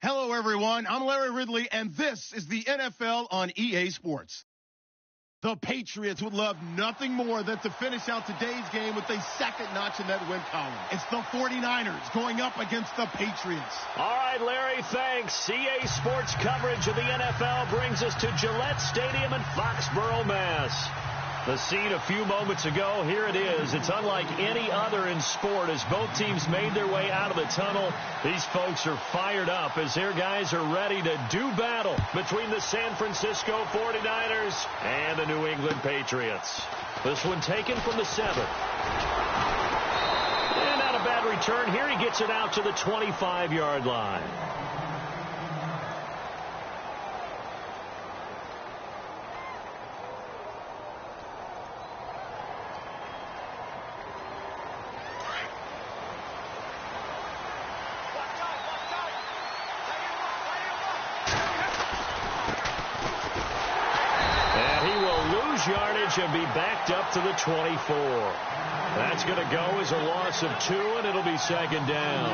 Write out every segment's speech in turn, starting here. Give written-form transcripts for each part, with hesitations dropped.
Hello, everyone. I'm Larry Ridley, and this is the NFL on EA Sports. The Patriots would love nothing more than to finish out today's game with a second notch in that win column. It's the 49ers going up against the Patriots. All right, Larry, thanks. EA Sports coverage of the NFL brings us to Gillette Stadium in Foxborough, Mass. The scene a few moments ago, here it is. It's unlike any other in sport as both teams made their way out of the tunnel. These folks are fired up as their guys are ready to do battle between the San Francisco 49ers and the New England Patriots. This one taken from the 7. And not a bad return here. He gets it out to the 25-yard line. Yardage and be backed up to the 24. That's going to go as a loss of 2, and it'll be second down.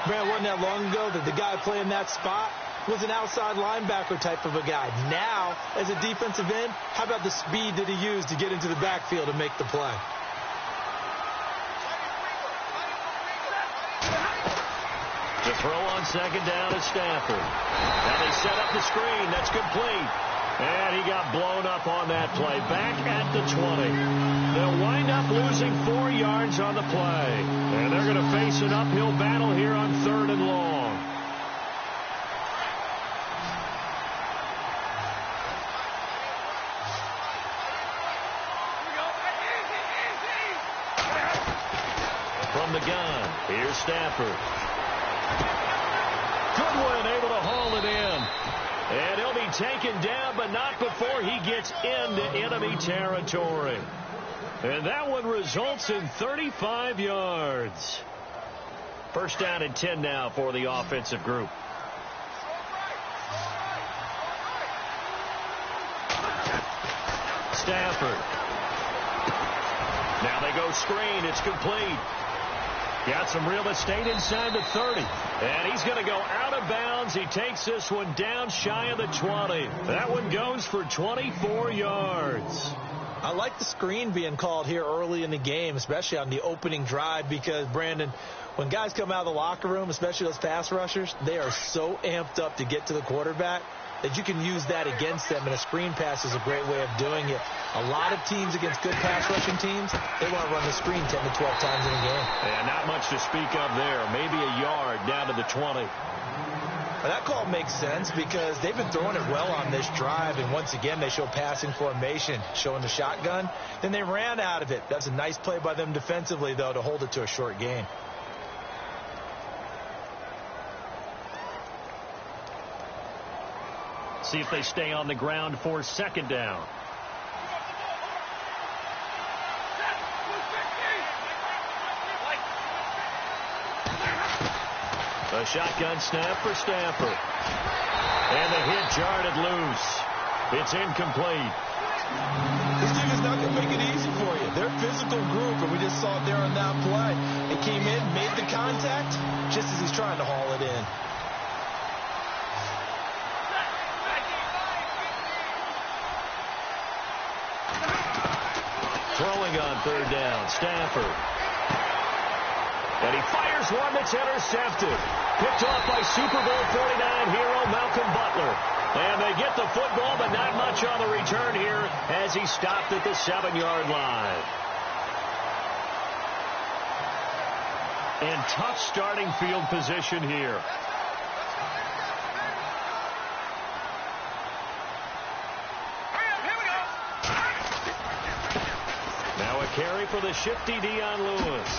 Man, wasn't that long ago that the guy playing that spot was an outside linebacker type of a guy. Now, as a defensive end, how about the speed that he used to get into the backfield and make the play? The throw on second down is Stafford. Now they set up the screen. That's complete. And he got blown up on that play. Back at the 20. They'll wind up losing 4 yards on the play. And they're going to face an uphill battle here on 3rd and long. From the gun, here's Stafford. Goodwin able to haul it in. And he'll be taken down, but not before he gets into enemy territory. And that one results in 35 yards. First down and 10 now for the offensive group. Stafford. Now they go screen. It's complete. Got some real estate inside the 30. And he's going to go out of bounds. He takes this one down shy of the 20. That one goes for 24 yards. I like the screen being called here early in the game, especially on the opening drive, because, Brandon, when guys come out of the locker room, especially those pass rushers, they are so amped up to get to the quarterback that you can use that against them, and a screen pass is a great way of doing it. A lot of teams against good pass rushing teams, they want to run the screen 10 to 12 times in a game. And not much to speak of there. Maybe a yard down to the 20. Well, that call makes sense because they've been throwing it well on this drive, and once again they show passing formation, showing the shotgun. Then they ran out of it. That's a nice play by them defensively, though, to hold it to a short gain. See if they stay on the ground for second down. A shotgun snap for Stafford. And the hit jarred it loose. It's incomplete. This team is not going to make it easy for you. They're a physical group, and we just saw it there on that play. They came in, made the contact, just as he's trying to haul it in. Throwing on third down, Stafford. And he fires one that's intercepted. Picked off by Super Bowl 49 hero Malcolm Butler. And they get the football, but not much on the return here as he stopped at the 7-yard line. And tough starting field position here. Now a carry for the shifty Dion Lewis.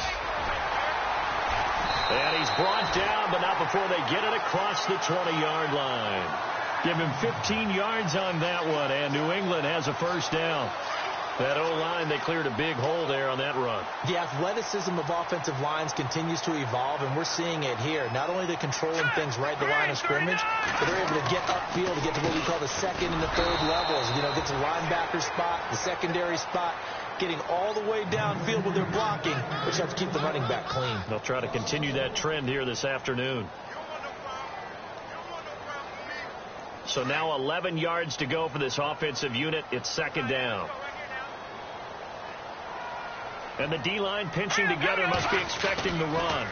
And he's brought down, but not before they get it across the 20-yard line. Give him 15 yards on that one, and New England has a first down. That O-line, they cleared a big hole there on that run. The athleticism of offensive lines continues to evolve, and we're seeing it here. Not only they're controlling things right at the line of scrimmage, but they're able to get upfield to get to what we call the second and the third levels. You know, get to the linebacker spot, the secondary spot, getting all the way downfield with their blocking, which helps keep the running back clean. They'll try to continue that trend here this afternoon. So now 11 yards to go for this offensive unit. It's second down. And the D-line pinching together must be expecting the run.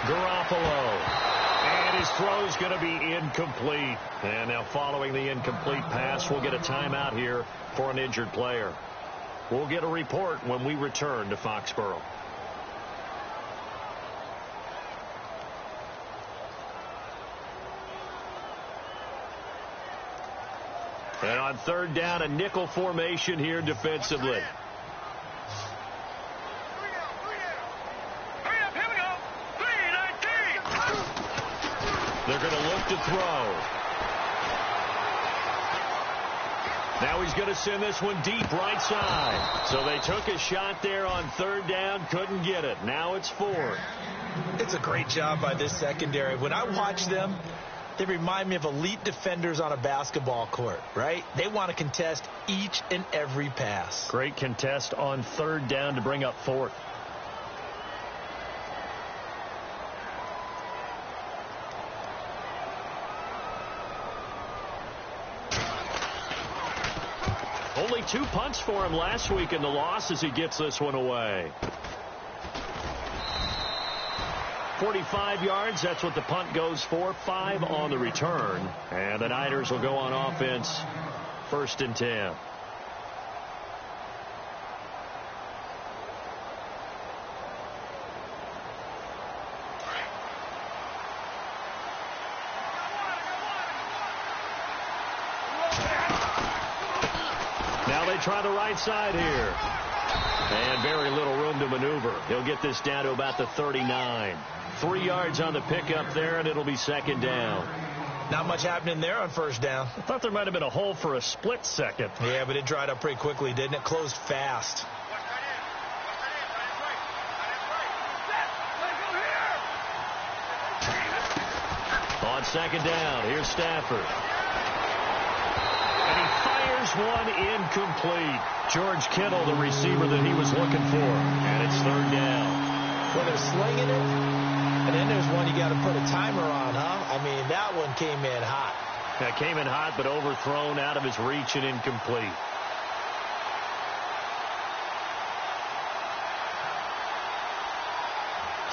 Garoppolo. And his throw's going to be incomplete. And now following the incomplete pass, we'll get a timeout here for an injured player. We'll get a report when we return to Foxborough. And on third down, a nickel formation here defensively. They're going to look to throw. Now he's going to send this one deep right side. So they took a shot there on third down, couldn't get it. Now it's fourth. It's a great job by this secondary. When I watch them, they remind me of elite defenders on a basketball court, right? They want to contest each and every pass. Great contest on third down to bring up fourth. Only 2 punts for him last week in the loss as he gets this one away. 45 yards, that's what the punt goes for. 5 on the return. And the Niners will go on offense. 1st and 10. Now they try the right side here. And very little room to maneuver. He'll get this down to about the 39. 3 yards on the pickup there, and it'll be second down. Not much happening there on first down. I thought there might have been a hole for a split second. Yeah, but it dried up pretty quickly, didn't it? Closed fast. On second down, here's Stafford. And he fires one incomplete. George Kittle, the receiver that he was looking for. And it's third down. Well, they're slinging it. And then there's one you got to put a timer on, huh? I mean, that one came in hot. That came in hot, but overthrown, out of his reach and incomplete.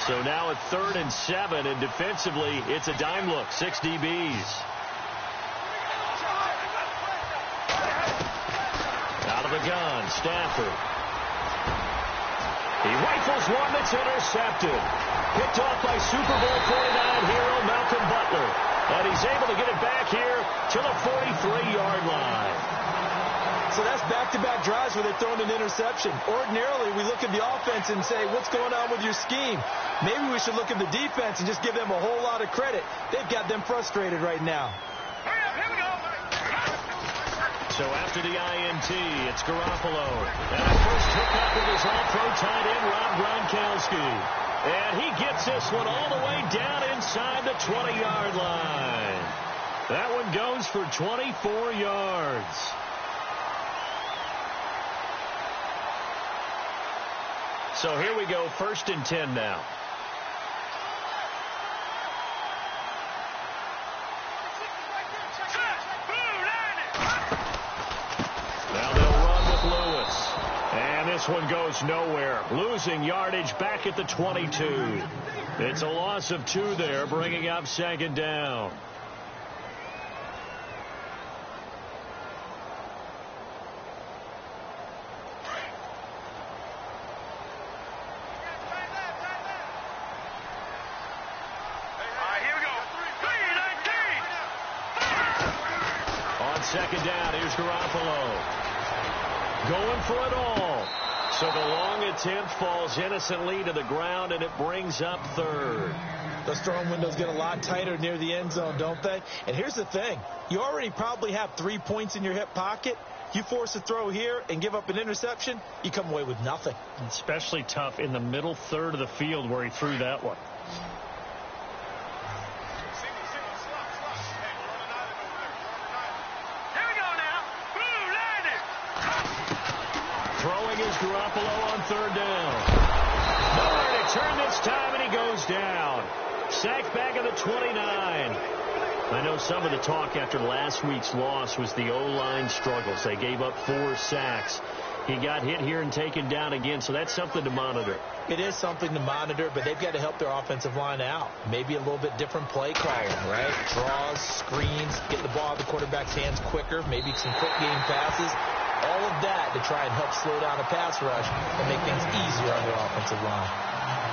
So now at 3rd and 7, and defensively, it's a dime look. 6 DBs. Out of the gun, Stafford. He rifles one that's intercepted. Picked off by Super Bowl 49 hero Malcolm Butler. And he's able to get it back here to the 43-yard line. So that's back-to-back drives where they're throwing an interception. Ordinarily, we look at the offense and say, what's going on with your scheme? Maybe we should look at the defense and just give them a whole lot of credit. They've got them frustrated right now. So after the INT, it's Garoppolo. And a first hookup with his all-pro tight end, Rob Gronkowski. And he gets this one all the way down inside the 20-yard line. That one goes for 24 yards. So here we go, 1st and 10 now. Now they'll run with Lewis. And this one goes nowhere. Losing yardage back at the 22. It's a loss of 2 there, bringing up second down. Second down, here's Garoppolo. Going for it all. So the long attempt falls innocently to the ground, and it brings up 3rd. Those throwing windows get a lot tighter near the end zone, don't they? And here's the thing. You already probably have 3 points in your hip pocket. You force a throw here and give up an interception, you come away with nothing. Especially tough in the middle third of the field where he threw that one. Throwing is Garoppolo on 3rd down. Nowhere to turn this time, and he goes down. Sacked back at the 29. I know some of the talk after last week's loss was the O-line struggles. They gave up 4 sacks. He got hit here and taken down again, so that's something to monitor. It is something to monitor, but they've got to help their offensive line out. Maybe a little bit different play calling, right? Draws, screens, get the ball out of the quarterback's hands quicker, maybe some quick game passes. All of that to try and help slow down a pass rush and make things easier on their offensive line.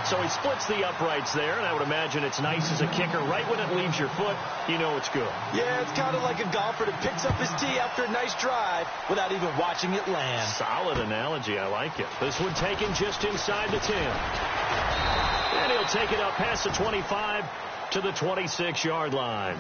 So he splits the uprights there, and I would imagine it's nice as a kicker. Right when it leaves your foot, you know it's good. Yeah, it's kind of like a golfer that picks up his tee after a nice drive without even watching it land. Solid analogy. I like it. This one taken just inside the 10. And he'll take it up past the 25 to the 26-yard line.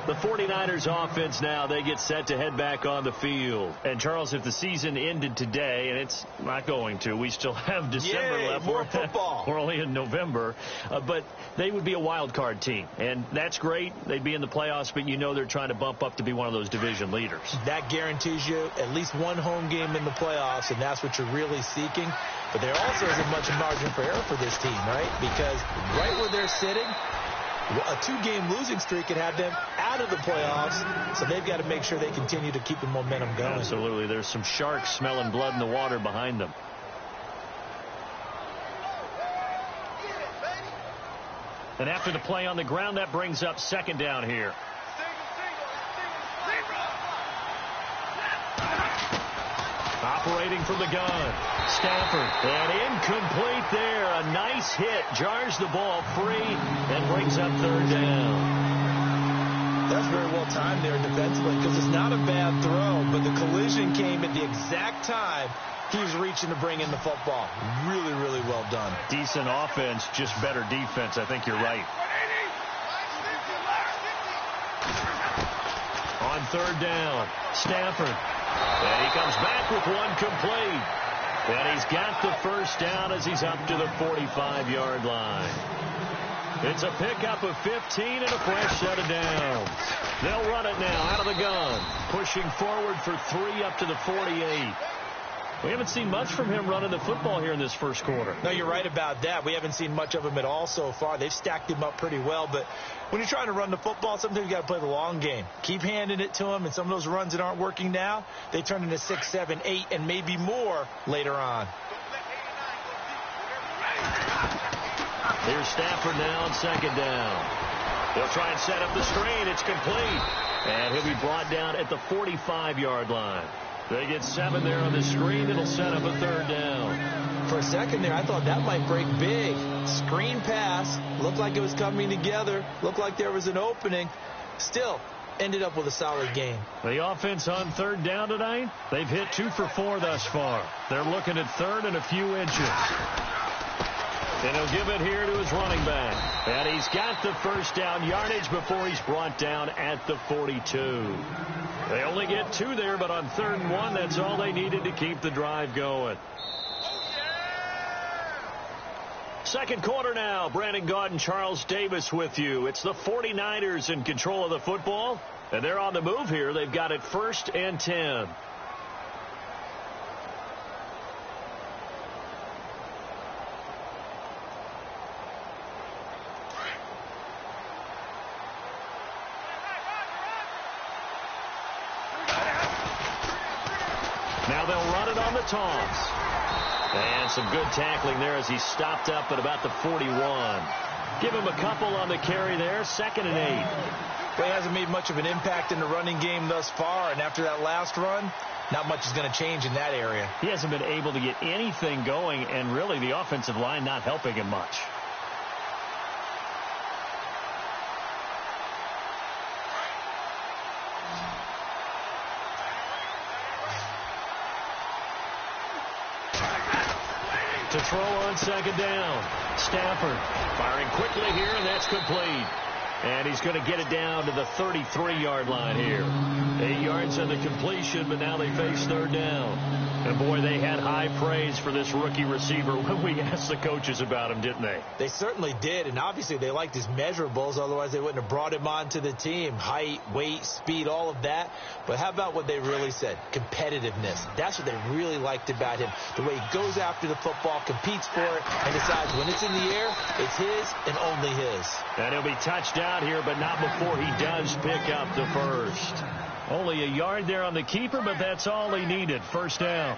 The 49ers offense now, they get set to head back on the field. And, Charles, if the season ended today, and it's not going to, we still have December left. More football. We're only in November. But they would be a wild card team. And that's great. They'd be in the playoffs, but you know they're trying to bump up to be one of those division leaders. That guarantees you at least one home game in the playoffs, and that's what you're really seeking. But there also isn't much margin for error for this team, right? Because right where they're sitting, a 2-game losing streak could have them out of the playoffs, so they've got to make sure they continue to keep the momentum going. Absolutely. There's some sharks smelling blood in the water behind them. And after the play on the ground, that brings up second down here. Operating from the gun. Stafford. And incomplete there. A nice hit. Jars the ball free and brings up third down. That's very well timed there defensively because it's not a bad throw, but the collision came at the exact time he was reaching to bring in the football. Really, really well done. Decent offense, just better defense. I think you're right. On third down, Stafford. And he comes back with one complete. And he's got the first down as he's up to the 45-yard line. It's a pickup of 15 and a fresh set of downs. They'll run it now out of the gun. Pushing forward for 3 up to the 48. We haven't seen much from him running the football here in this first quarter. No, you're right about that. We haven't seen much of him at all so far. They've stacked him up pretty well, but when you're trying to run the football, sometimes you got to play the long game. Keep handing it to him, and some of those runs that aren't working now, they turn into 6, 7, 8, and maybe more later on. Here's Stafford now on second down. He'll try and set up the screen. It's complete. And he'll be brought down at the 45-yard line. They get 7 there on the screen. It'll set up a third down. For a second there, I thought that might break big. Screen pass. Looked like it was coming together. Looked like there was an opening. Still, ended up with a solid game. The offense on third down tonight, they've hit 2 for 4 thus far. They're looking at third and a few inches. And he'll give it here to his running back. And he's got the first down yardage before he's brought down at the 42. They only get 2 there, but on 3rd and 1, that's all they needed to keep the drive going. Second quarter now. Brandon Gaudin, Charles Davis with you. It's the 49ers in control of the football, and they're on the move here. They've got it 1st and 10. Now they'll run it on the toss. And some good tackling there as he stopped up at about the 41. Give him a couple on the carry there. 2nd and 8. Well, he hasn't made much of an impact in the running game thus far, and after that last run, not much is going to change in that area. He hasn't been able to get anything going, and really the offensive line not helping him much. To throw on 2nd down. Stafford firing quickly here, and that's complete. And he's going to get it down to the 33-yard line here. 8 yards on the completion, but now they face 3rd down. And, boy, they had high praise for this rookie receiver when we asked the coaches about him, didn't they? They certainly did, and obviously they liked his measurables. Otherwise, they wouldn't have brought him onto the team. Height, weight, speed, all of that. But how about what they really said? Competitiveness. That's what they really liked about him. The way he goes after the football, competes for it, and decides when it's in the air, it's his and only his. And he'll be touched down here, but not before he does pick up the first. Only a yard there on the keeper, but that's all he needed. First down.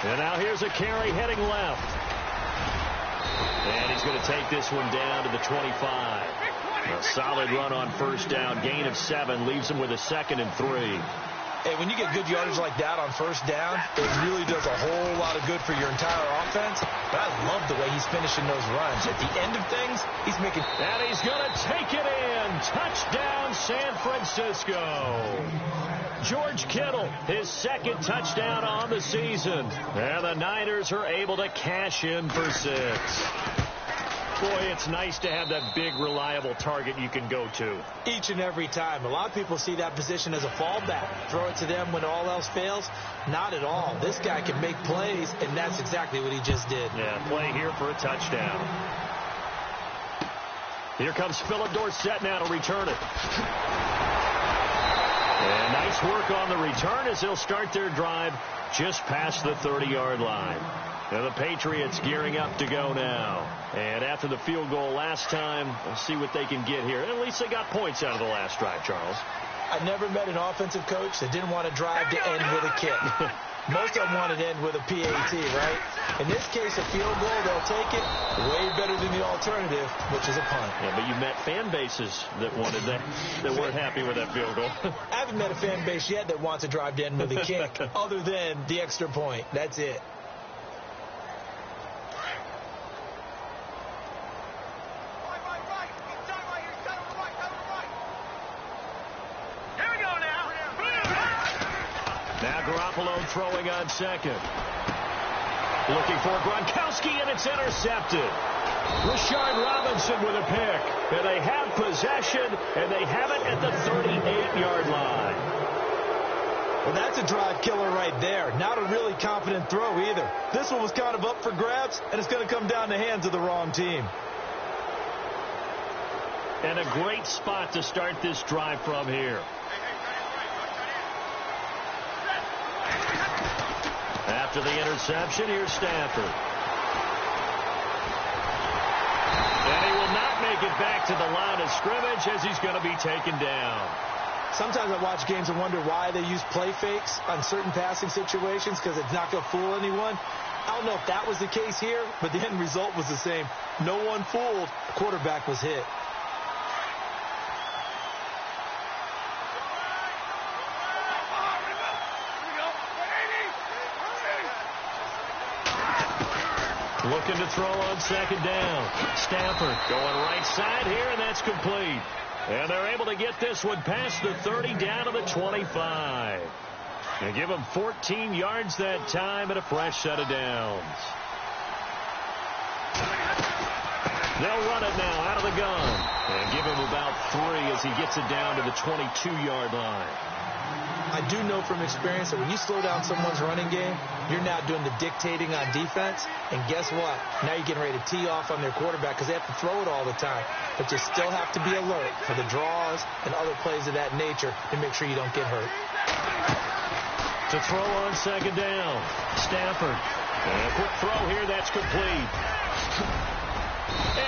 And now here's a carry heading left. And he's going to take this one down to the 25. A solid run on first down. Gain of 7 leaves him with a 2nd and 3. Hey, when you get good yardage like that on first down, it really does a whole lot of good for your entire offense. But I love the way he's finishing those runs. At the end of things, he's making... And he's going to take it in. Touchdown, San Francisco. George Kittle, his 2nd touchdown on the season. And the Niners are able to cash in for 6. Boy, it's nice to have that big, reliable target you can go to. Each and every time. A lot of people see that position as a fallback. Throw it to them when all else fails. Not at all. This guy can make plays, and that's exactly what he just did. Yeah, play here for a touchdown. Here comes Philip Dorsett now to return it. And nice work on the return as they'll start their drive just past the 30-yard line. Now the Patriots gearing up to go now. And after the field goal last time, we'll see what they can get here. At least they got points out of the last drive, Charles. I never met an offensive coach that didn't want to drive to end with a kick. Most of them want to end with a PAT, right? In this case, a field goal, they'll take it way better than the alternative, which is a punt. Yeah, but you met fan bases that wanted that weren't happy with that field goal. I haven't met a fan base yet that wants to drive to end with a kick other than the extra point. That's it. Now Garoppolo throwing on 2nd. Looking for Gronkowski, and it's intercepted. Rashard Robinson with a pick. And they have possession, and they have it at the 38-yard line. Well, that's a drive killer right there. Not a really confident throw either. This one was kind of up for grabs, and it's going to come down the hands of the wrong team. And a great spot to start this drive from here. After the interception, here's Stafford. And he will not make it back to the line of scrimmage as he's going to be taken down. Sometimes I watch games and wonder why they use play fakes on certain passing situations, because it's not going to fool anyone. I don't know if that was the case here, but the end result was the same. No one fooled. The quarterback was hit. Looking to throw on 2nd down. Stafford going right side here, and that's complete. And they're able to get this one past the 30 down to the 25. And give them 14 yards that time and a fresh set of downs. They'll run it now out of the gun. And give him about 3 as he gets it down to the 22-yard line. I do know from experience that when you slow down someone's running game, you're now doing the dictating on defense. And guess what? Now you're getting ready to tee off on their quarterback because they have to throw it all the time. But you still have to be alert for the draws and other plays of that nature to make sure you don't get hurt. To throw on 2nd down. Stafford. And a quick throw here. That's complete.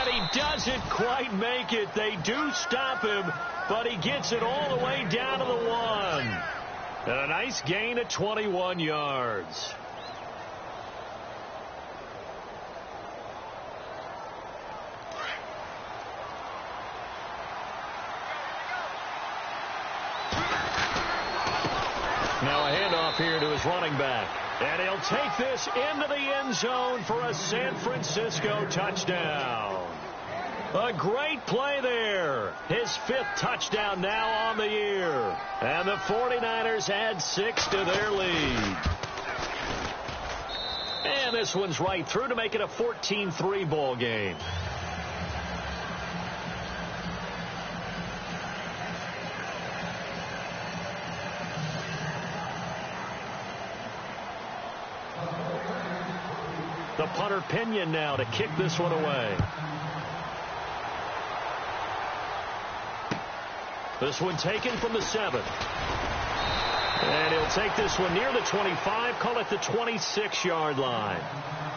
And he doesn't quite make it. They do stop him, but he gets it all the way down to the 1. And a nice gain of 21 yards. Now a handoff here to his running back. And he'll take this into the end zone for a San Francisco touchdown. A great play there. His 5th touchdown now on the year. And the 49ers add 6 to their lead. And this one's right through to make it a 14-3 ball game. The punter Pinion now to kick this one away. This one taken from the 7. And he'll take this one near the 25, call it the 26-yard line.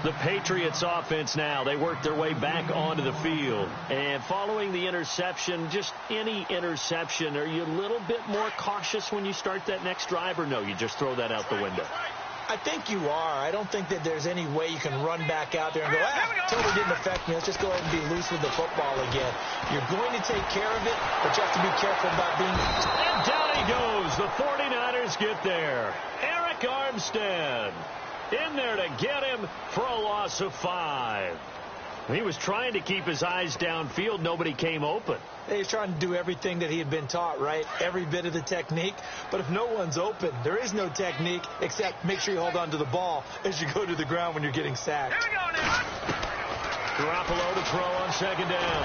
The Patriots offense now, they work their way back onto the field. And following the interception, just any interception, are you a little bit more cautious when you start that next drive, or no, you just throw that out the window? I think you are. I don't think that there's any way you can run back out there and go, totally didn't affect me. Let's just go ahead and be loose with the football again. You're going to take care of it, but you have to be careful about being... And down he goes. The 49ers get there. Eric Armstead in there to get him for a loss of 5. He was trying to keep his eyes downfield. Nobody came open. He's trying to do everything that he had been taught, right? Every bit of the technique. But if no one's open, there is no technique except make sure you hold on to the ball as you go to the ground when you're getting sacked. Here we go now. Garoppolo to throw on 2nd down.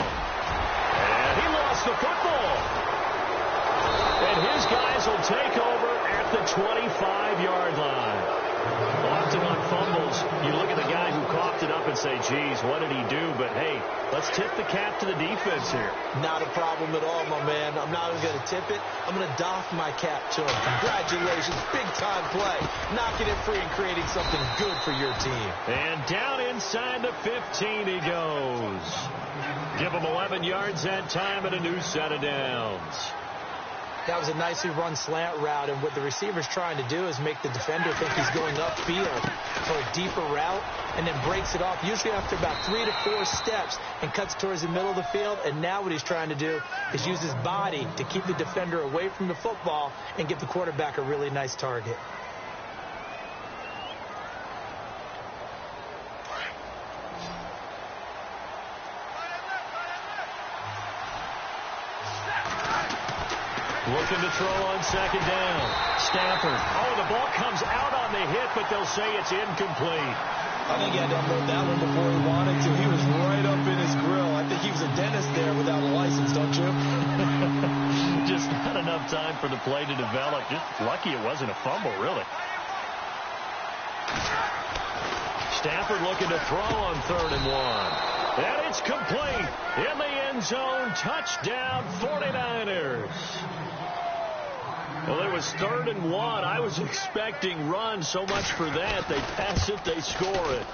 And he lost the football. And his guys will take over at the 25-yard line. Often on fumbles, you look at the guy who coughed it up and say, geez, what did he do? But, hey, let's tip the cap to the defense here. Not a problem at all, my man. I'm not even going to tip it. I'm going to doff my cap to him. Congratulations. Big-time play. Knocking it free and creating something good for your team. And down inside the 15 he goes. Give him 11 yards that time and a new set of downs. That was a nicely run slant route, and what the receiver's trying to do is make the defender think he's going upfield for a deeper route, and then breaks it off, usually after about 3 to 4 steps, and cuts towards the middle of the field. And now what he's trying to do is use his body to keep the defender away from the football and give the quarterback a really nice target. Looking to throw on 2nd down. Stafford. Oh, the ball comes out on the hit, but they'll say it's incomplete. I think he had to unload that one before he wanted to. He was right up in his grill. I think he was a dentist there without a license, don't you? Just not enough time for the play to develop. Just lucky it wasn't a fumble, really. Stafford looking to throw on 3rd and 1. And it's complete. In the end zone. Touchdown 49ers. Well, it was 3rd and 1. I was expecting run. So much for that. They pass it, they score it.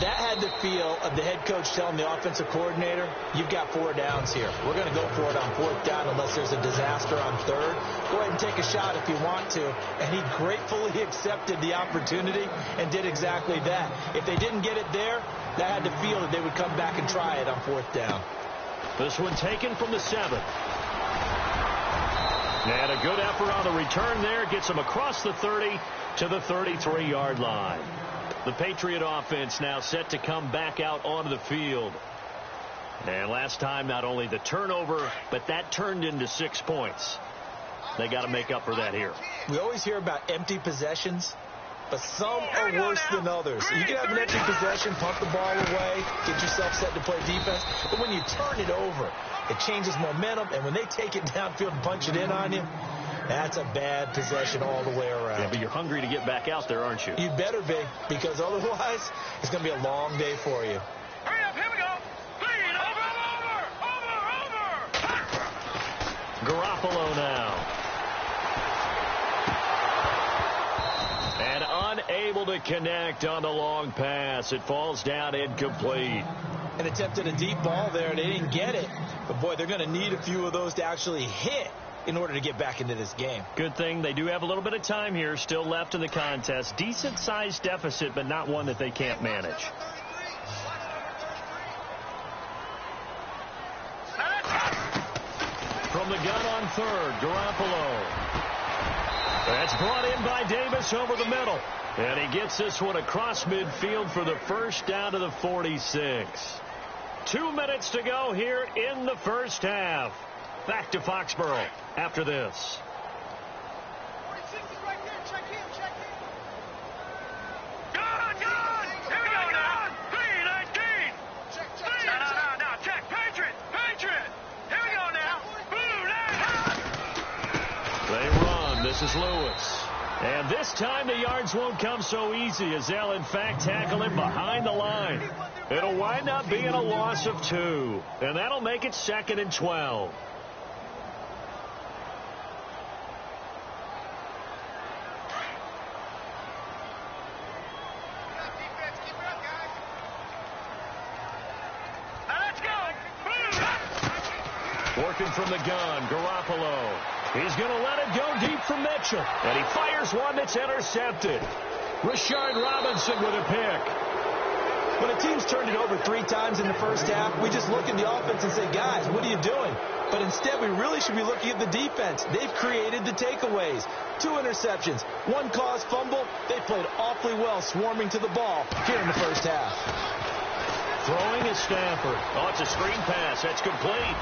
That had the feel of the head coach telling the offensive coordinator, you've got 4 downs here. We're going to go for it on 4th down unless there's a disaster on 3rd. Go ahead and take a shot if you want to. And he gratefully accepted the opportunity and did exactly that. If they didn't get it there, that had the feel that they would come back and try it on 4th down. This one taken from the 7. And a good effort on the return there. Gets him across the 30 to the 33-yard line. The Patriot offense now set to come back out onto the field. And last time, not only the turnover, but that turned into 6 points. They got to make up for that here. We always hear about empty possessions, but some are worse than others. You can have an empty possession, pump the ball away, get yourself set to play defense. But when you turn it over, it changes momentum. And when they take it downfield and punch it in on you, that's a bad possession all the way around. Yeah, but you're hungry to get back out there, aren't you? You better be, because otherwise it's going to be a long day for you. Hurry up, here we go. Clean, over. Garoppolo now. And unable to connect on the long pass. It falls down incomplete. And attempted a deep ball there, and they didn't get it. But, boy, they're going to need a few of those to actually hit in order to get back into this game. Good thing they do have a little bit of time here still left in the contest. Decent-sized deficit, but not one that they can't manage. Set. From the gun on 3rd, Garoppolo. That's brought in by Davis over the middle. And he gets this one across midfield for the first down to the 46. 2 minutes to go here in the first half. Back to Foxborough after this. 46 is right there. Check him. Good. Here we go now. 319. Check. No. Check. Patriot. Here we go now. Boom. They run. This is Lewis. And this time the yards won't come so easy as they'll, in fact, tackle him behind the line. It'll wind up being a loss of 2. And that'll make it 2nd and 12. Working from the gun, Garoppolo. He's going to let it go deep for Mitchell. And he fires one that's intercepted. Rashard Robinson with a pick. When a team's turned it over 3 times in the first half, we just look at the offense and say, guys, what are you doing? But instead, we really should be looking at the defense. They've created the takeaways. 2 interceptions, 1 caused fumble. They played awfully well swarming to the ball here in the first half. Throwing is Stafford. Oh, it's a screen pass. That's complete.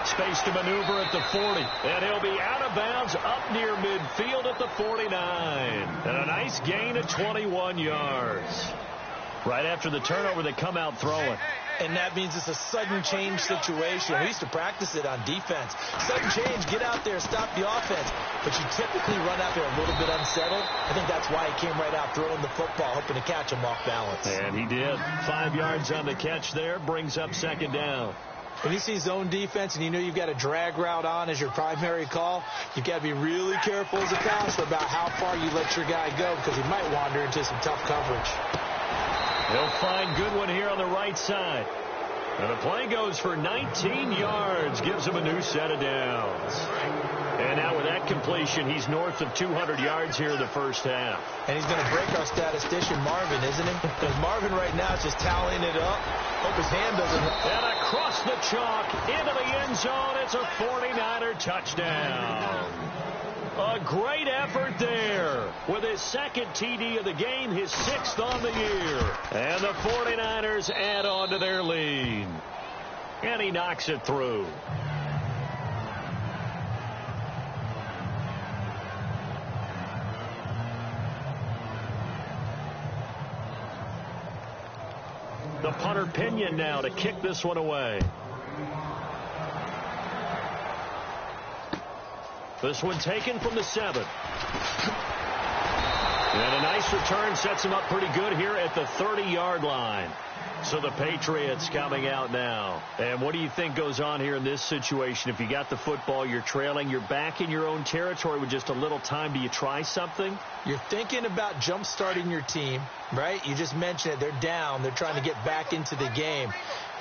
Space to maneuver at the 40. And he'll be out of bounds up near midfield at the 49. And a nice gain of 21 yards. Right after the turnover, they come out throwing. And that means it's a sudden change situation. We used to practice it on defense. Sudden change, get out there, stop the offense. But you typically run out there a little bit unsettled. I think that's why he came right out throwing the football, hoping to catch him off balance. And he did. 5 yards on the catch there, brings up 2nd down. When you see zone defense and you know you've got a drag route on as your primary call, you've got to be really careful as a passer about how far you let your guy go because he might wander into some tough coverage. He'll find Goodwin here on the right side. And the play goes for 19 yards, gives him a new set of downs. And now with that completion, he's north of 200 yards here in the first half. And he's going to break our statistician, Marvin, isn't he? Because Marvin right now is just tallying it up. Hope his hand doesn't. And across the chalk, into the end zone, it's a 49er touchdown. A great effort there with his 2nd TD of the game, his 6th on the year. And the 49ers add on to their lead. And he knocks it through. The punter Pinion now to kick this one away. This one taken from the 7. And a nice return sets him up pretty good here at the 30-yard line. So the Patriots coming out now. And what do you think goes on here in this situation? If you got the football, you're trailing, you're back in your own territory with just a little time. Do you try something? You're thinking about jump-starting your team, right? You just mentioned it. They're down. They're trying to get back into the game.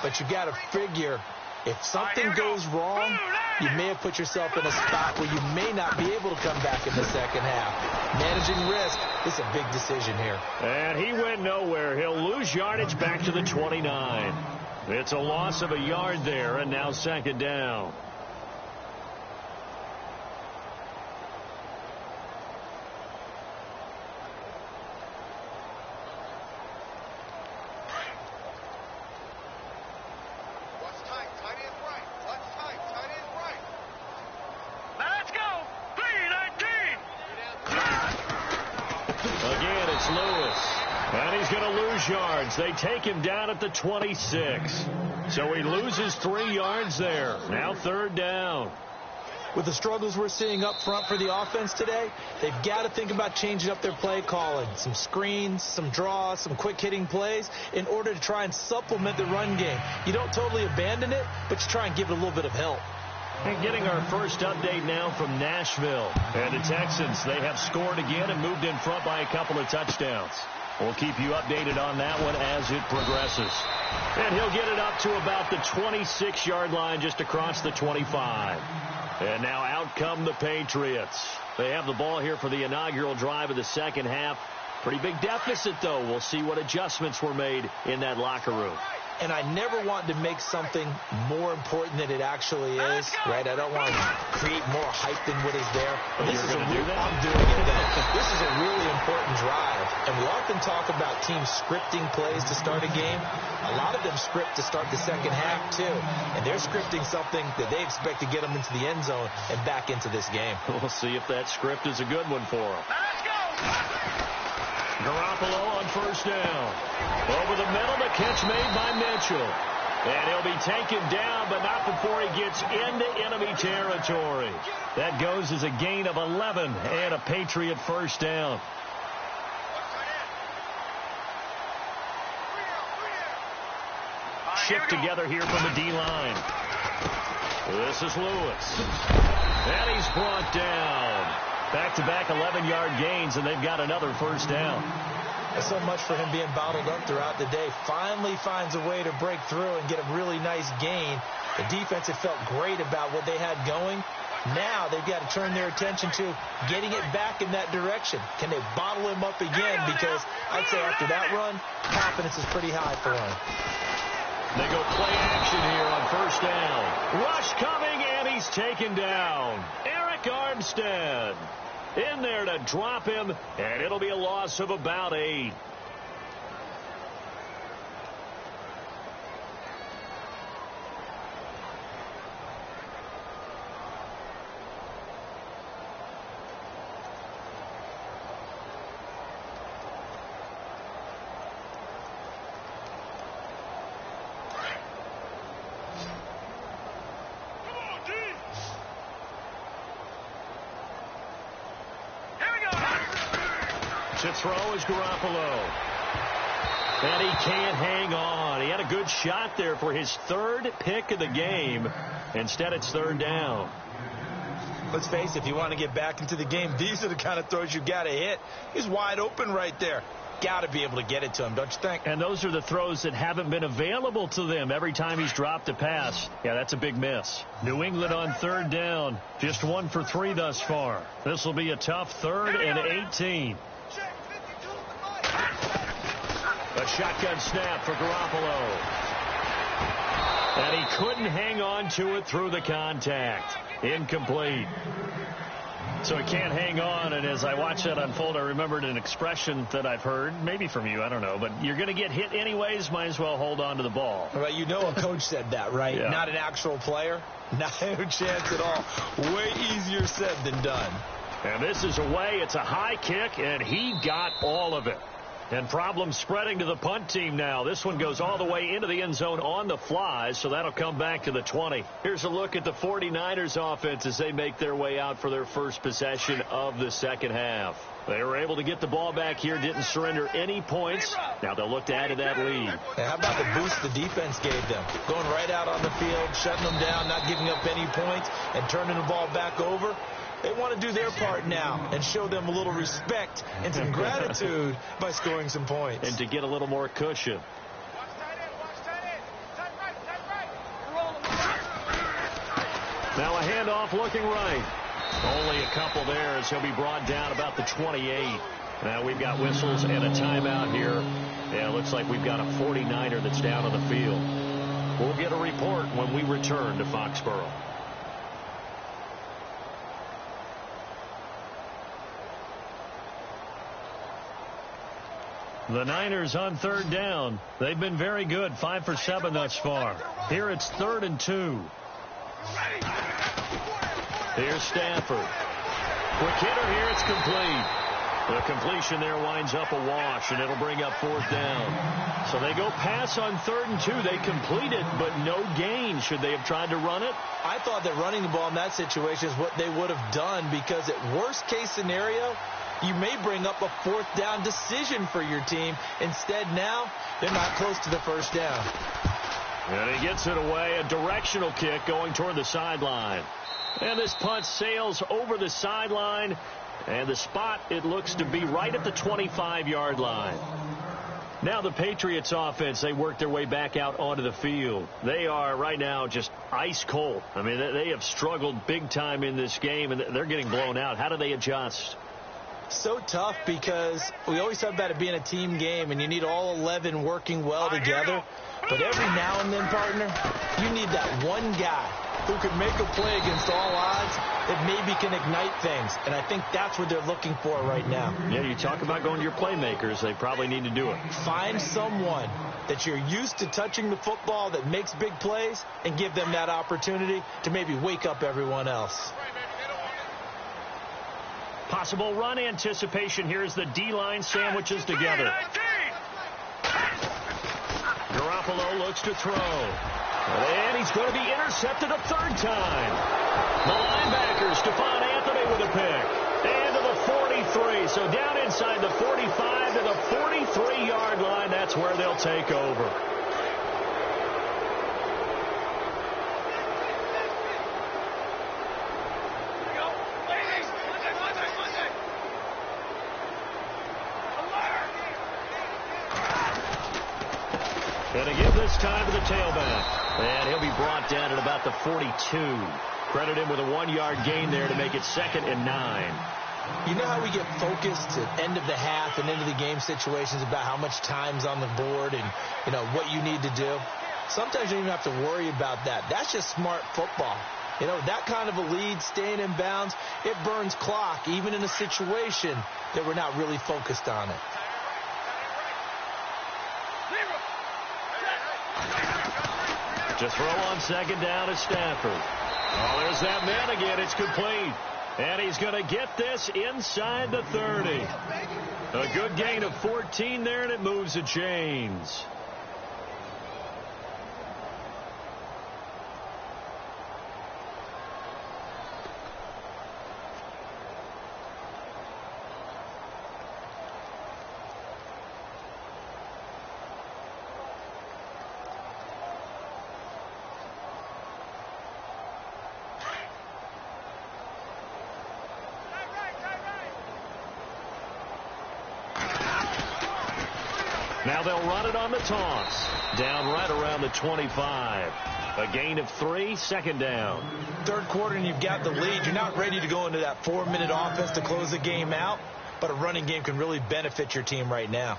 But you got to figure if something goes wrong, you may have put yourself in a spot where you may not be able to come back in the second half. Managing risk is a big decision here. And he went nowhere. He'll lose yardage back to the 29. It's a loss of a yard there, and now 2nd down. Yards. They take him down at the 26. So he loses 3 yards there. Now 3rd down. With the struggles we're seeing up front for the offense today, they've got to think about changing up their play calling. Some screens, some draws, some quick-hitting plays in order to try and supplement the run game. You don't totally abandon it, but you try and give it a little bit of help. And getting our first update now from Nashville. And the Texans, they have scored again and moved in front by a couple of touchdowns. We'll keep you updated on that one as it progresses. And he'll get it up to about the 26-yard line just across the 25. And now out come the Patriots. They have the ball here for the inaugural drive of the second half. Pretty big deficit, though. We'll see what adjustments were made in that locker room. and I never want to make something more important than it actually is, right? I don't want to create more hype than what is there. But this is I'm doing it then. This is a really important drive, and we often talk about teams scripting plays to start a game. A lot of them script to start the second half, too, and they're scripting something that they expect to get them into the end zone and back into this game. We'll see if that script is a good one for them. Let's go! Garoppolo on first down. Over the middle, the catch made by Mitchell. And he'll be taken down, but not before he gets into enemy territory. That goes as a gain of 11 and a Patriot first down. Shift together here from the D-line. This is Lewis. And he's brought down. Back-to-back 11-yard gains, and they've got another first down. There's so much for him being bottled up throughout the day. Finally finds a way to break through and get a really nice gain. The defense had felt great about what they had going. Now they've got to turn their attention to getting it back in that direction. Can they bottle him up again? Because I'd say after that run, confidence is pretty high for him. They go play action here on first down. Rush coming, and he's taken down. Eric Armstead in there to drop him, and it'll be a loss of about 8. To throw is Garoppolo. And he can't hang on. He had a good shot there for his third pick of the game. Instead, it's third down. Let's face it, if you want to get back into the game, these are the kind of throws you got to hit. He's wide open right there. Got to be able to get it to him, don't you think? And those are the throws that haven't been available to them every time he's dropped a pass. Yeah, that's a big miss. New England on third down. Just 1 for 3 thus far. This will be a tough 3rd and 18. A shotgun snap for Garoppolo. And he couldn't hang on to it through the contact. Incomplete. So he can't hang on, and as I watched that unfold, I remembered an expression that I've heard, maybe from you, I don't know, but you're going to get hit anyways, might as well hold on to the ball. Well, you know a coach said that, right? Yeah. Not an actual player. No chance at all. Way easier said than done. And this is away. It's a high kick, and he got all of it. And problems spreading to the punt team now. This one goes all the way into the end zone on the fly, so that'll come back to the 20. Here's a look at the 49ers offense as they make their way out for their first possession of the second half. They were able to get the ball back here, didn't surrender any points. Now they'll look to add to that lead. Hey, how about the boost the defense gave them? Going right out on the field, shutting them down, not giving up any points, and turning the ball back over. They want to do their part now and show them a little respect and some gratitude by scoring some points. And to get a little more cushion. Now a handoff looking right. Only a couple there as he'll be brought down about the 28. Now we've got whistles and a timeout here. Yeah, it looks like we've got a 49er that's down on the field. We'll get a report when we return to Foxborough. The Niners on third down. They've been very good, 5 for 7 thus far. Here it's 3rd and 2. Here's Stafford. Quick hitter here, it's complete. The completion there winds up a wash, and it'll bring up 4th down. So they go pass on 3rd and 2. They complete it, but no gain. Should they have tried to run it? I thought that running the ball in that situation is what they would have done, because at worst case scenario, you may bring up a 4th down decision for your team. Instead, now, they're not close to the first down. And he gets it away, a directional kick going toward the sideline. And this punt sails over the sideline, and the spot, it looks to be right at the 25-yard line. Now the Patriots offense, they work their way back out onto the field. They are right now just ice cold. I mean, they have struggled big time in this game, and they're getting blown out. How do they adjust? So tough, because we always talk about it being a team game and you need all 11 working well together. But every now and then, partner, you need that one guy who can make a play against all odds that maybe can ignite things. And I think that's what they're looking for right now. Yeah, you talk about going to your playmakers. They probably need to do it. Find someone that you're used to touching the football that makes big plays and give them that opportunity to maybe wake up everyone else. Possible run anticipation here as the D-line sandwiches together. Garoppolo looks to throw. And he's going to be intercepted a third time. The linebacker, Stephon Anthony with a pick. And to the 43. So down inside the 45 to the 43-yard line. That's where they'll take over. And again this time to the tailback. And he'll be brought down at about the 42. Credit him with a 1-yard gain there to make it 2nd and 9. You know how we get focused at end of the half and into the game situations about how much time's on the board and, you know, what you need to do? Sometimes you don't even have to worry about that. That's just smart football. You know, that kind of a lead, staying in bounds, it burns clock, even in a situation that we're not really focused on it. To throw on 2nd down is Stafford. Oh, there's that man again. It's complete. And he's going to get this inside the 30. A good gain of 14 there, and it moves the chains. Now they'll run it on the toss. Down right around the 25. A gain of 3, 2nd down. Third quarter and you've got the lead. You're not ready to go into that 4-minute offense to close the game out, but a running game can really benefit your team right now.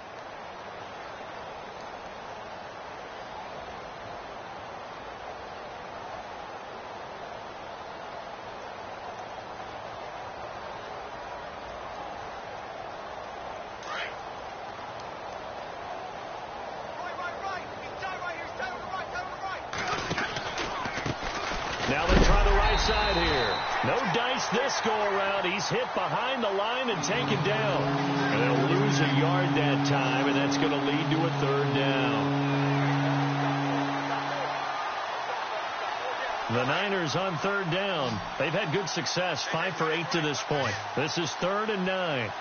Now they try the right side here. No dice this go-around. He's hit behind the line and taken down. And they'll lose a yard that time, and that's going to lead to a 3rd down. The Niners on 3rd down. They've had good success, 5 for 8 to this point. This is 3rd and 9.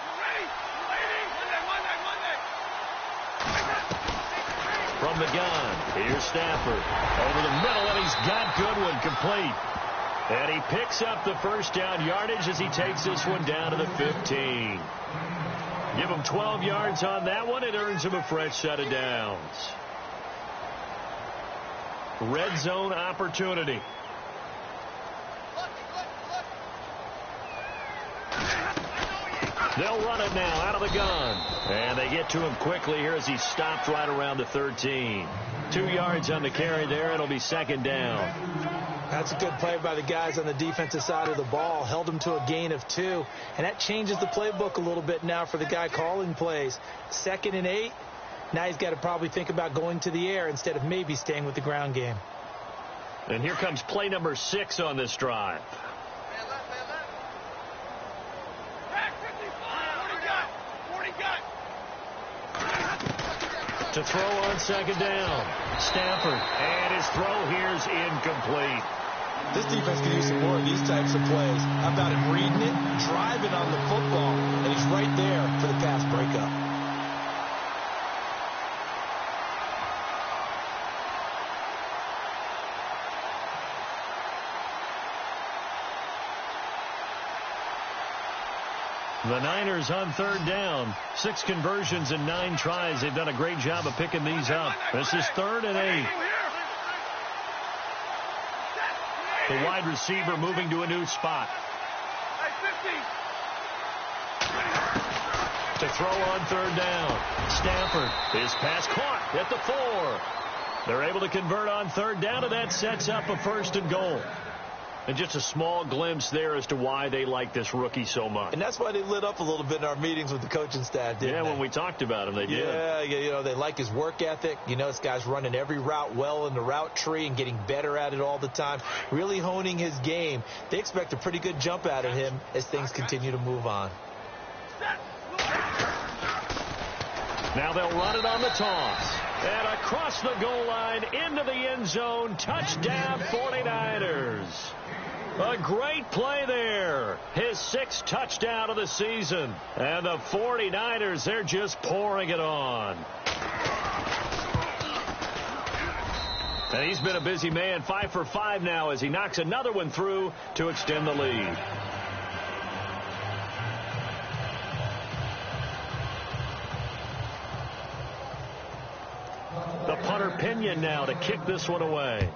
From the gun, here's Stafford. Over the middle, and he's got Goodwin complete. And he picks up the 1st down yardage as he takes this one down to the 15. Give him 12 yards on that one. It earns him a fresh set of downs. Red zone opportunity. They'll run it now out of the gun. And they get to him quickly here as he stopped right around the 13. 2 yards on the carry there. It'll be 2nd down. That's a good play by the guys on the defensive side of the ball. Held him to a gain of 2. And that changes the playbook a little bit now for the guy calling plays. 2nd and 8. Now he's got to probably think about going to the air instead of maybe staying with the ground game. And here comes play number 6 on this drive. To throw on 2nd down. Stafford. And his throw here is incomplete. This defense can use some more of these types of plays. How about him reading it, driving on the football, and he's right there for the pass breakup. The Niners on 3rd down. 6 conversions in 9 tries. They've done a great job of picking these up. This is 3rd and 8. The wide receiver moving to a new spot. To throw on 3rd down. Stafford. His pass caught at the 4. They're able to convert on third down, and that sets up a 1st and goal. And just a small glimpse there as to why they like this rookie so much. And that's why they lit up a little bit in our meetings with the coaching staff, didn't they? When we talked about him, they did. Yeah, you know, they like his work ethic. You know, this guy's running every route well in the route tree and getting better at it all the time, really honing his game. They expect a pretty good jump out of him as things continue to move on. Now they'll run it on the toss. And across the goal line into the end zone. Touchdown 49ers. A great play there. His 6th touchdown of the season. And the 49ers, they're just pouring it on. And he's been a busy man, 5 for 5 now as he knocks another one through to extend the lead. The punter Pinion now to kick this one away.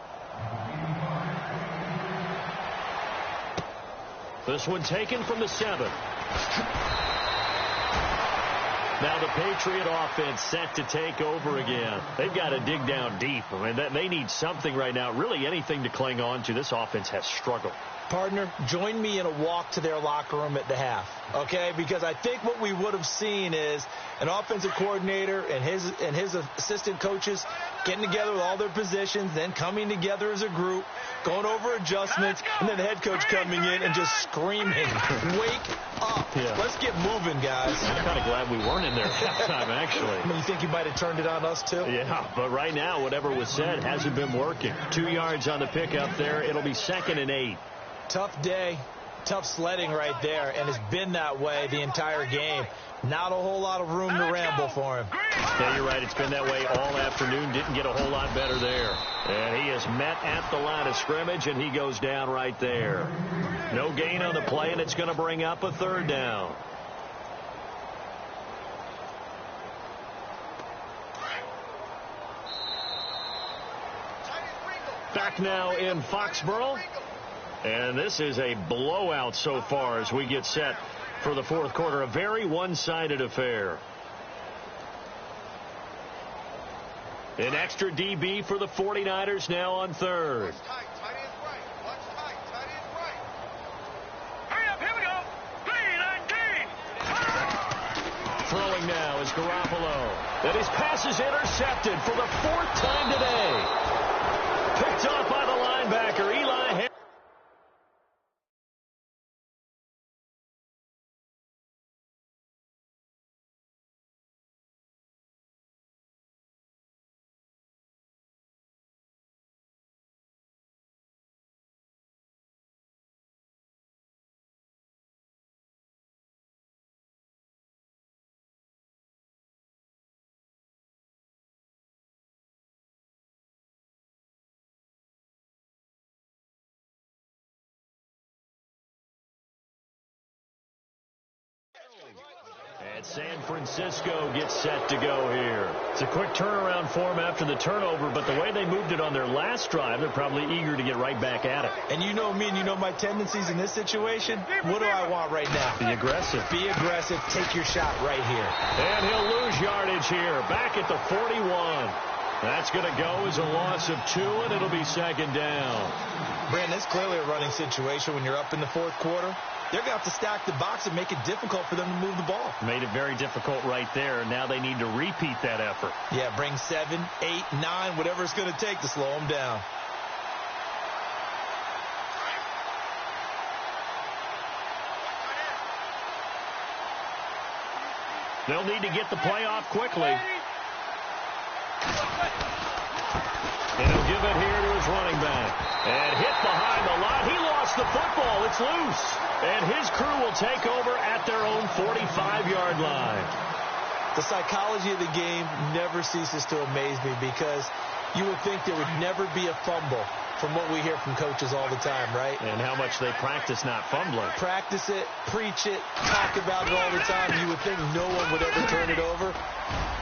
This one taken from the 7. Now the Patriot offense set to take over again. They've got to dig down deep. I mean, they need something right now, really anything to cling on to. This offense has struggled. Partner, join me in a walk to their locker room at the half, okay? Because I think what we would have seen is an offensive coordinator and his assistant coaches getting together with all their positions, then coming together as a group, going over adjustments, and then the head coach coming in and just screaming, wake up. Yeah. Let's get moving, guys. I'm kind of glad we weren't in there at that time, actually. I mean, you think you might have turned it on us, too? Yeah, but right now, whatever was said hasn't been working. 2 yards on the pickup there. It'll be 2nd and 8. Tough day, tough sledding right there, and it's been that way the entire game. Not a whole lot of room to ramble for him. Yeah, you're right. It's been that way all afternoon. Didn't get a whole lot better there. And he is met at the line of scrimmage, and he goes down right there. No gain on the play, and it's going to bring up a 3rd down. Back now in Foxborough. And this is a blowout so far as we get set for the 4th quarter. A very one-sided affair. An extra DB for the 49ers now on 3rd. Hurry up, here we go. 3-19. Throwing now is Garoppolo. And his pass is intercepted for the 4th time today. Picked off by the linebacker, Eli Harris. And San Francisco gets set to go here. It's a quick turnaround for them after the turnover, but the way they moved it on their last drive, they're probably eager to get right back at it. And you know me and you know my tendencies in this situation. What do I want right now? Be aggressive. Be aggressive. Take your shot right here. And he'll lose yardage here. Back at the 41. That's going to go as a loss of 2, and it'll be 2nd down. Brandon, it's clearly a running situation when you're up in the 4th quarter. They're going to have to stack the box and make it difficult for them to move the ball. Made it very difficult right there. Now they need to repeat that effort. Yeah, bring 7, 8, 9, whatever it's going to take to slow them down. They'll need to get the play off quickly. And he'll give it here to his running back. And hit behind the line. He lost the football. It's loose. And his crew will take over at their own 45-yard line. The psychology of the game never ceases to amaze me because you would think there would never be a fumble from what we hear from coaches all the time, right? And how much they practice not fumbling. Practice it, preach it, talk about it all the time. You would think no one would ever turn it over.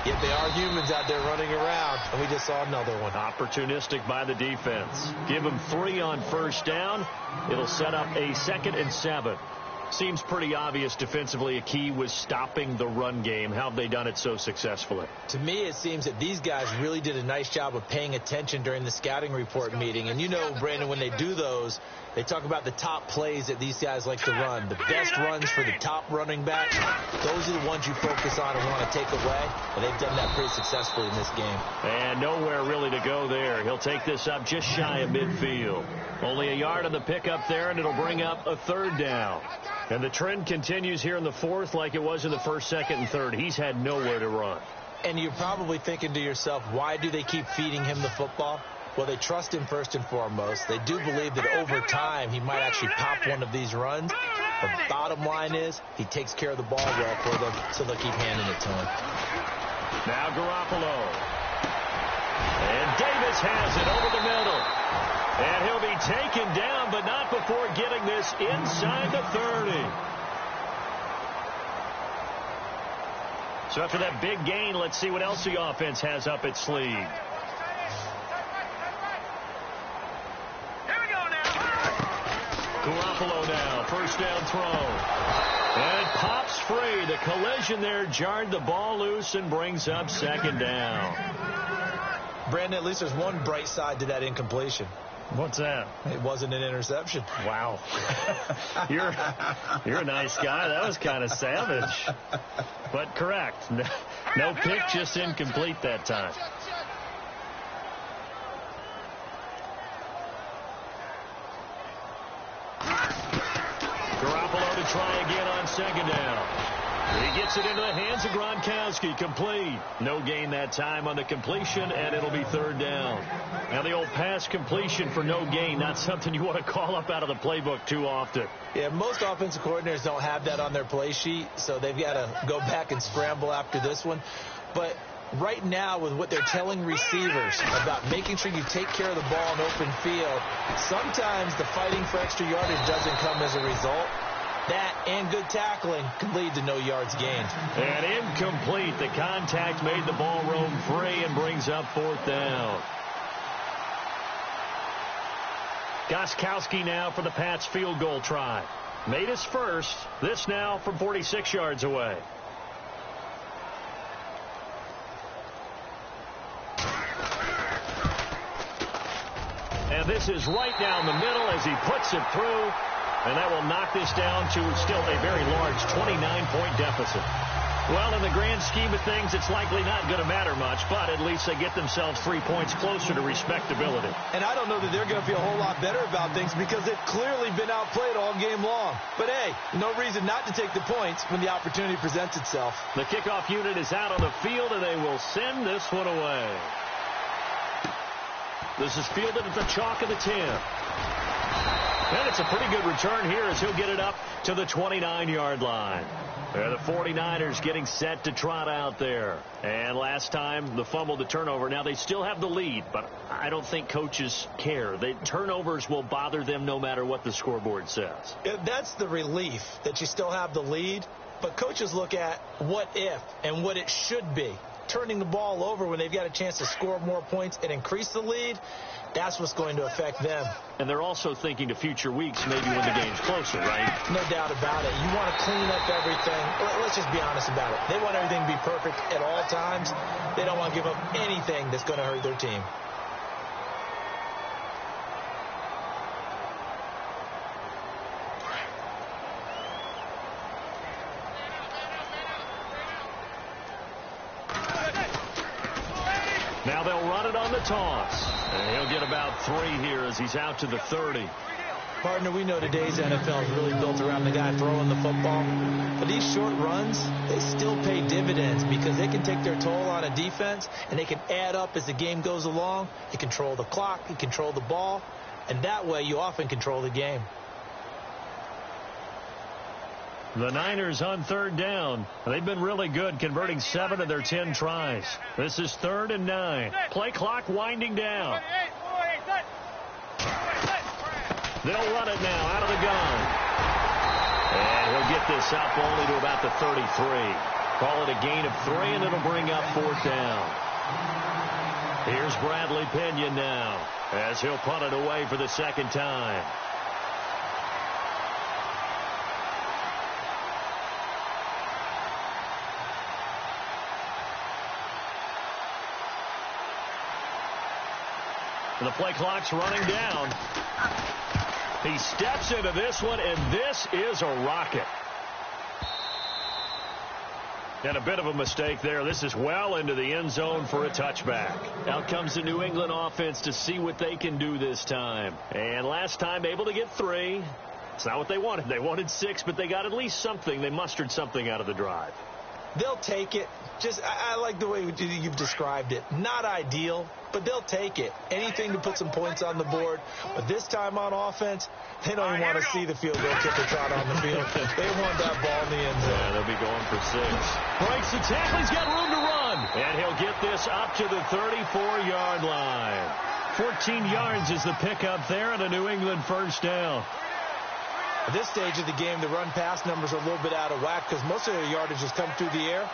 Yet they are humans out there running around, and we just saw another one. Opportunistic by the defense. Give them 3 on 1st down. It'll set up a 2nd and 7. Seems pretty obvious defensively a key was stopping the run game. How have they done it so successfully? To me, it seems that these guys really did a nice job of paying attention during the scouting report meeting. And you know, Brandon, when they do those, they talk about the top plays that these guys like to run. The best runs for the top running back, those are the ones you focus on and want to take away. And they've done that pretty successfully in this game. And nowhere really to go there. He'll take this up just shy of midfield. Only a yard on the pickup there, and it'll bring up a third down. And the trend continues here in the fourth like it was in the first, second, and third. He's had nowhere to run. And you're probably thinking to yourself, why do they keep feeding him the football? Well, they trust him first and foremost. They do believe that over time he might actually pop one of these runs. The bottom line is he takes care of the ball well for them, so they'll keep handing it to him. Now Garoppolo. And Davis has it over the middle. And he'll be taken down, but not before getting this inside the 30. So after that big gain, let's see what else the offense has up its sleeve. Here we go now. Garoppolo now, first down throw. And it pops free. The collision there jarred the ball loose and brings up second down. Brandon, at least there's one bright side to that incompletion. What's that? It wasn't an interception. Wow. You're a nice guy. That was kind of savage. But correct. No pick, just incomplete that time. Garoppolo to try again on second down. He gets it into the hands of Gronkowski. Complete. No gain that time on the completion, and it'll be third down. Now the old pass completion for no gain, not something you want to call up out of the playbook too often. Yeah, most offensive coordinators don't have that on their play sheet, so they've got to go back and scramble after this one. But right now, with what they're telling receivers about making sure you take care of the ball in open field, sometimes the fighting for extra yardage doesn't come as a result. That and good tackling can lead to no yards gained. And incomplete. The contact made the ball roam free and brings up fourth down. Gostkowski now for the Pats field goal try. Made his first. This now from 46 yards away. And this is right down the middle as he puts it through. And that will knock this down to still a very large 29-point deficit. Well, in the grand scheme of things, it's likely not going to matter much, but at least they get themselves 3 points closer to respectability. And I don't know that they're going to feel a whole lot better about things because they've clearly been outplayed all game long. But, hey, no reason not to take the points when the opportunity presents itself. The kickoff unit is out on the field, and they will send this one away. This is fielded at the chalk of the 10. And it's a pretty good return here as he'll get it up to the 29-yard line. The 49ers getting set to trot out there. And last time, the fumble, the turnover. Now, they still have the lead, but I don't think coaches care. Turnovers will bother them no matter what the scoreboard says. That's the relief that you still have the lead. But coaches look at what if and what it should be. Turning the ball over when they've got a chance to score more points and increase the lead, that's what's going to affect them. And they're also thinking to future weeks, maybe when the game's closer, right? No doubt about it. You want to clean up everything. Let's just be honest about it. They want everything to be perfect at all times. They don't want to give up anything that's going to hurt their team. Now they'll run it on the toss. And he'll get about 3 here as he's out to the 30. Partner, we know today's NFL is really built around the guy throwing the football. But these short runs, they still pay dividends because they can take their toll on a defense and they can add up as the game goes along. You control the clock, you control the ball, and that way you often control the game. The Niners on third down. They've been really good, converting 7 of their 10 tries. This is 3rd and 9. Play clock winding down. They'll run it now out of the gun. And he'll get this up only to about the 33. Call it a gain of 3, and it'll bring up 4th down. Here's Bradley Pinion now as he'll punt it away for the second time. The play clock's running down. He steps into this one, and this is a rocket. And a bit of a mistake there. This is well into the end zone for a touchback. Out comes the New England offense to see what they can do this time. And last time able to get 3. It's not what they wanted. They wanted 6, but they got at least something. They mustered something out of the drive. They'll take it. I like the way you've described it. Not ideal, but they'll take it. Anything to put some points on the board. But this time on offense, they don't even want to see the field goal kicker trot on the field. They want that ball in the end zone. Yeah, they'll be going for 6. Breaks the tackle. He's got room to run. And he'll get this up to the 34-yard line. 14 yards is the pickup there and a New England first down. At this stage of the game, the run-pass numbers are a little bit out of whack because most of their yardage has come through the air.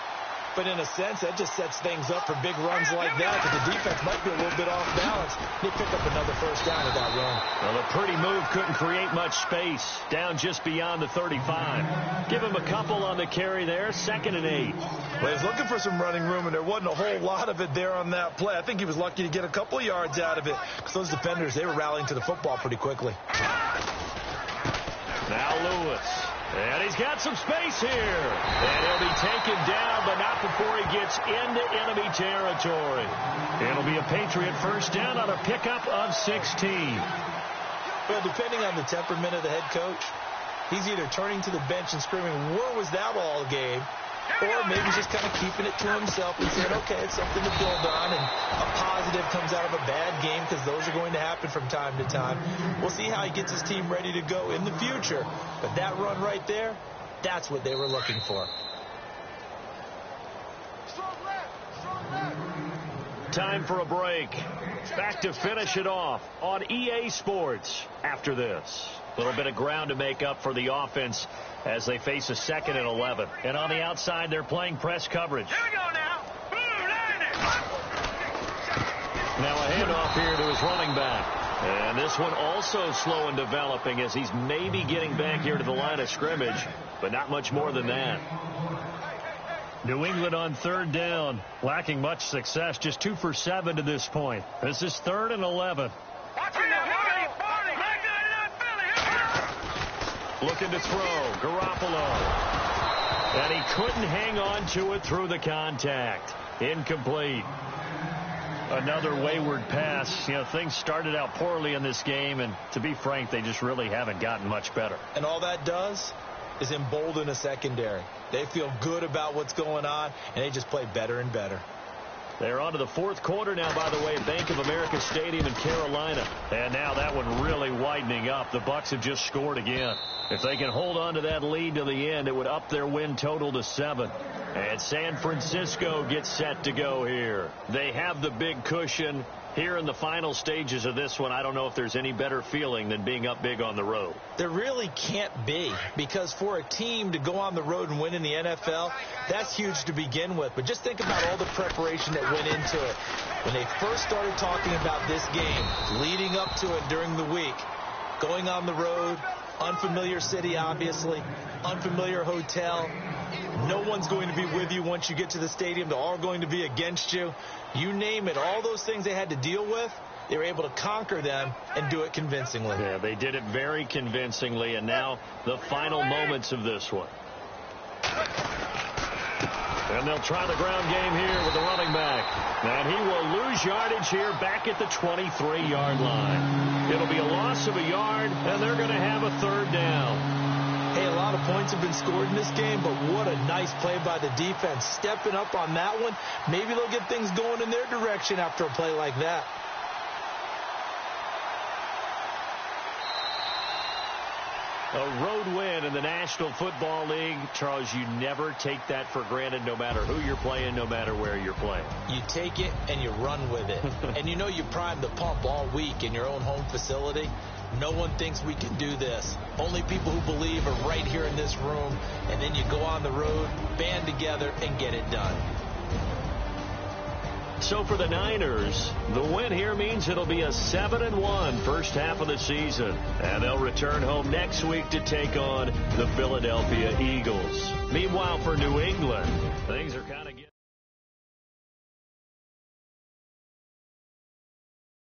But in a sense, that just sets things up for big runs like that because the defense might be a little bit off balance. They pick up another first down at that run. Well, a pretty move couldn't create much space. Down just beyond the 35. Give him a couple on the carry there. 2nd and 8. Well, he was looking for some running room, and there wasn't a whole lot of it there on that play. I think he was lucky to get a couple yards out of it because those defenders, they were rallying to the football pretty quickly. Now Lewis. And he's got some space here. And he'll be taken down, but not before he gets into enemy territory. It'll be a Patriot first down on a pickup of 16. Well, depending on the temperament of the head coach, he's either turning to the bench and screaming, "Where was that all game?" Or maybe just kind of keeping it to himself and saying, okay, it's something to build on, and a positive comes out of a bad game because those are going to happen from time to time. We'll see how he gets his team ready to go in the future. But that run right there, that's what they were looking for. Time for a break. Back to finish it off on EA Sports after this. A little bit of ground to make up for the offense as they face a 2nd and 11. And on the outside, they're playing press coverage. Here we go now. Boom, Now a handoff here to his running back. And this one also slow in developing as he's maybe getting back here to the line of scrimmage, but not much more than that. New England on 3rd down, lacking much success, just 2 for 7 to this point. This is 3rd and 11. Looking to throw, Garoppolo. And he couldn't hang on to it through the contact. Incomplete. Another wayward pass. You know, things started out poorly in this game, and to be frank, they just really haven't gotten much better. And all that does is embolden a secondary. They feel good about what's going on, and they just play better and better. They're on to the 4th quarter now, by the way, at Bank of America Stadium in Carolina. And now that one really widening up. The Bucs have just scored again. If they can hold on to that lead to the end, it would up their win total to 7. And San Francisco gets set to go here. They have the big cushion. Here in the final stages of this one, I don't know if there's any better feeling than being up big on the road. There really can't be, because for a team to go on the road and win in the NFL, that's huge to begin with. But just think about all the preparation that went into it. When they first started talking about this game, leading up to it during the week, going on the road, unfamiliar city, obviously, unfamiliar hotel. No one's going to be with you once you get to the stadium. They're all going to be against you. You name it, all those things they had to deal with, they were able to conquer them and do it convincingly. Yeah, they did it very convincingly, and now the final moments of this one. And they'll try the ground game here with the running back. And he will lose yardage here back at the 23-yard line. It'll be a loss of a yard, and they're going to have a 3rd down. Hey, a lot of points have been scored in this game, but what a nice play by the defense. Stepping up on that one, maybe they'll get things going in their direction after a play like that. A road win in the National Football League. Charles, you never take that for granted no matter who you're playing, no matter where you're playing. You take it and you run with it. And you know you primed the pump all week in your own home facility. No one thinks we can do this. Only people who believe are right here in this room. And then you go on the road, band together, and get it done. So for the Niners, the win here means it'll be a 7-1 first half of the season. And they'll return home next week to take on the Philadelphia Eagles. Meanwhile, for New England, things are kind of getting...